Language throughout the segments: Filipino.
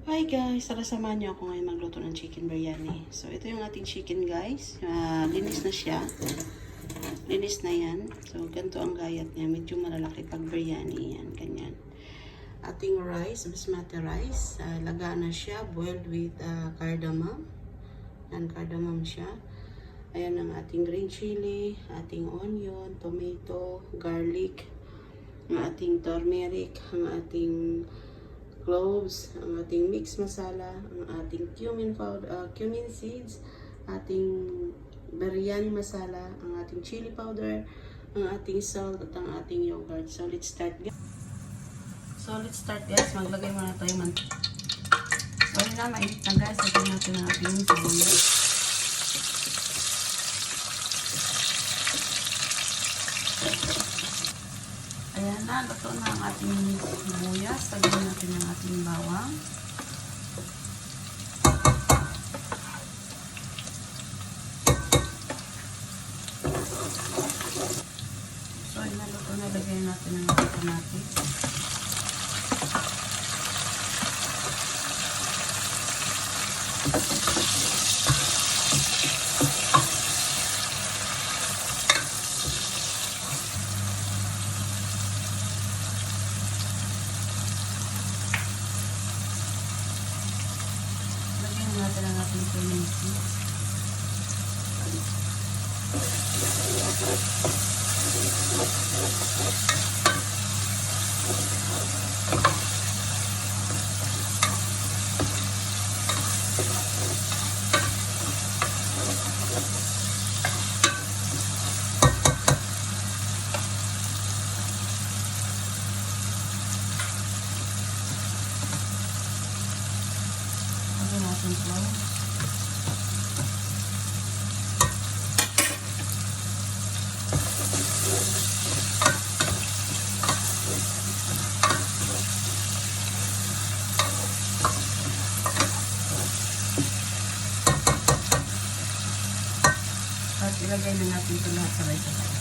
Hi guys! Tara samahan niyo ako ngayon magluto ng chicken biryani. So, ito yung ating chicken guys. Linis na siya. Linis na yan. So, ganito ang gayat niya. Medyo malalaki pag biryani yan. Ganyan. Ating rice, basmati rice. Laga na siya. Boiled with cardamom. Yan, cardamom siya. Ayan ang ating green chili, ating onion, tomato, garlic, ang ating turmeric, ang ating cloves, ang ating mixed masala, ang ating cumin seeds, ating biryani masala, ang ating chili powder, ang ating salt at ang ating yogurt. So let's start guys. Maglagay muna tayo mantika. So yun na, mainit na guys. Lagyan natin ang ating sibuyas. Ayan na, luto na ang ating sibuyas. Lagyan natin ang ating bawang. So, ayan na, luto na. Lagyan natin ang ating kamatis. Natin ang ating cumin seeds. Natin flour. At ilagay na natin ito lahat sabay-sabay.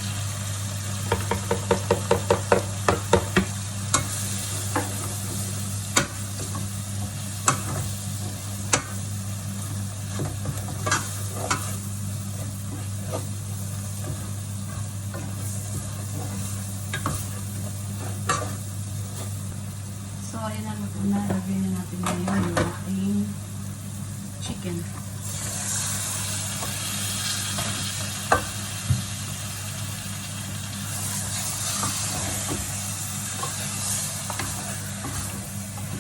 So, ayan na, luto na. Lagay na natin ngayon yung ating chicken.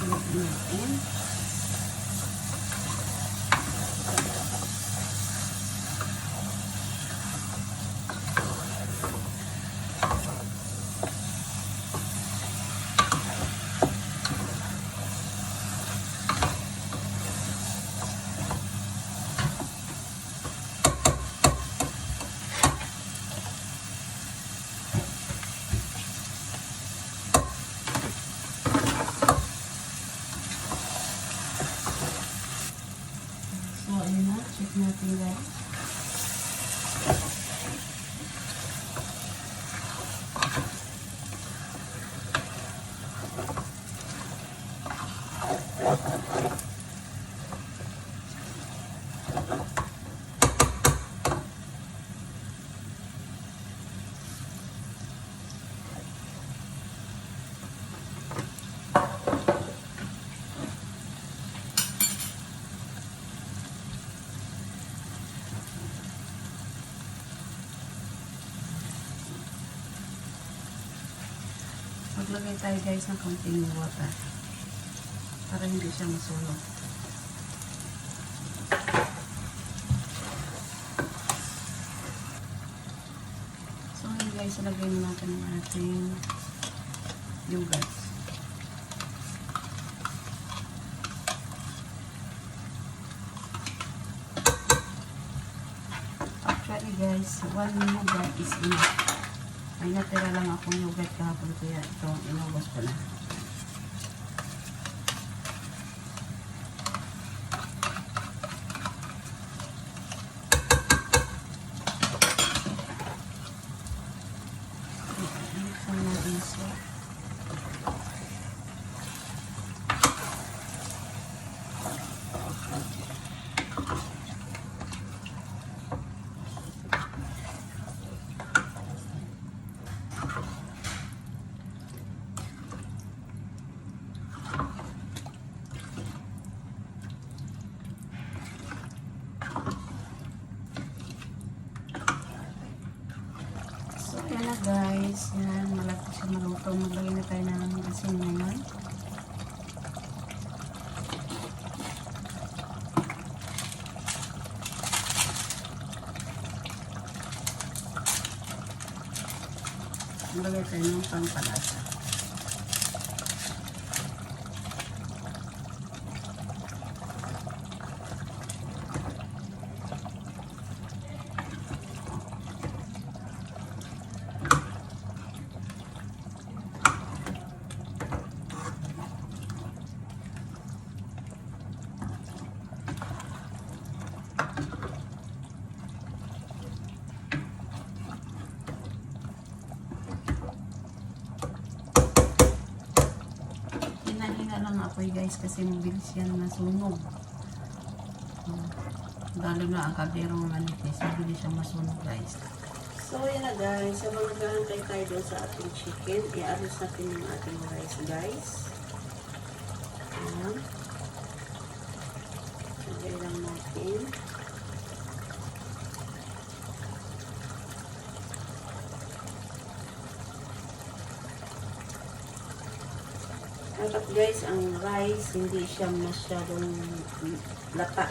Luto natin. So, ayun na. Check natin guys. Maglagay tayo guys ng konting water para hindi siya masunog. So ngayon guys, ilagay natin ang ating yogurt. Actually guys, 1 yogurt is enough. May natira lang akong yogurt kahapon, kaya ito inubos ko na. Buksan natin siya. So, maglagay na tayo ng asin ngayon. Maglagay tayo ng pampalasa. Hinahinga lang ako guys kasi mabilis yan masunog. Lalo na ang kalderong manipis, mabilis siyang masunog guys. So yan na guys, so magagantay tayo doon sa ating chicken. I-alis natin yung ating rice guys. Ayan. Lagay lang natin. Dapat guys, ang rice hindi siya masyadong lata.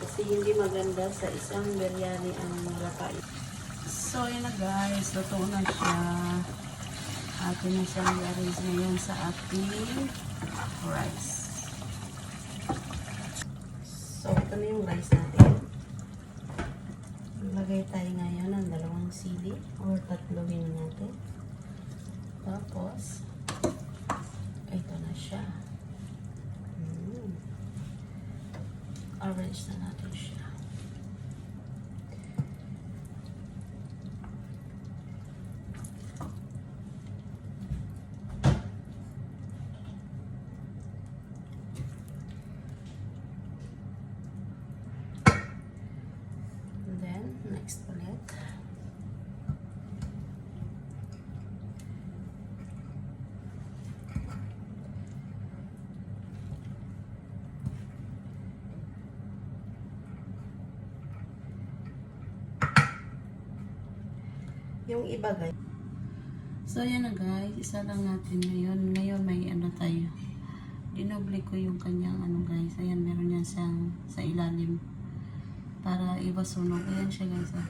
Kasi hindi maganda sa isang biryani ang lata. So yun na guys, luto na siya. Atin na siyang i-arrange ngayon sa ating rice. So ito na yung rice natin. Lagay tayo ngayon ng 2 sili or 3 natin. Tapos ito na siya. Arrange na natin siya. And then, next ulit. Yung iba guys. So yan na guys, isa lang natin ngayon. Ngayon may ano tayo. Dinoble ko yung kanyang ano guys. Ayan, meron yan siyang sa ilalim. Para iwas sunog. Ayan siya guys.